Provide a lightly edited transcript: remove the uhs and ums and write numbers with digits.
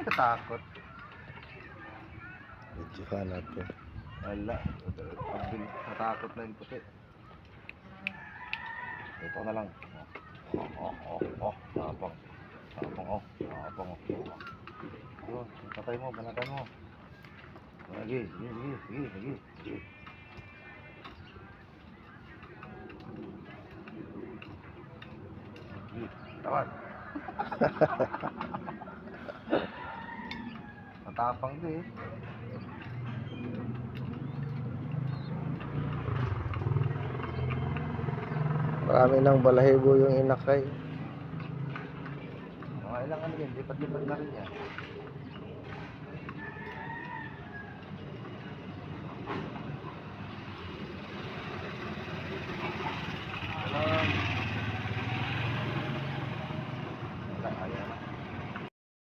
Natakot. Videohan natin. Wala. Natakot na yung puti. Ito na lang. Tapang. Tapang, Tapang, Yun, patay mo, banatan mo. Sige. Tawad. Matapang din eh. Marami ng balahibo yung inakay. Mga ilang ano yan, lipat-lipat na rin yan.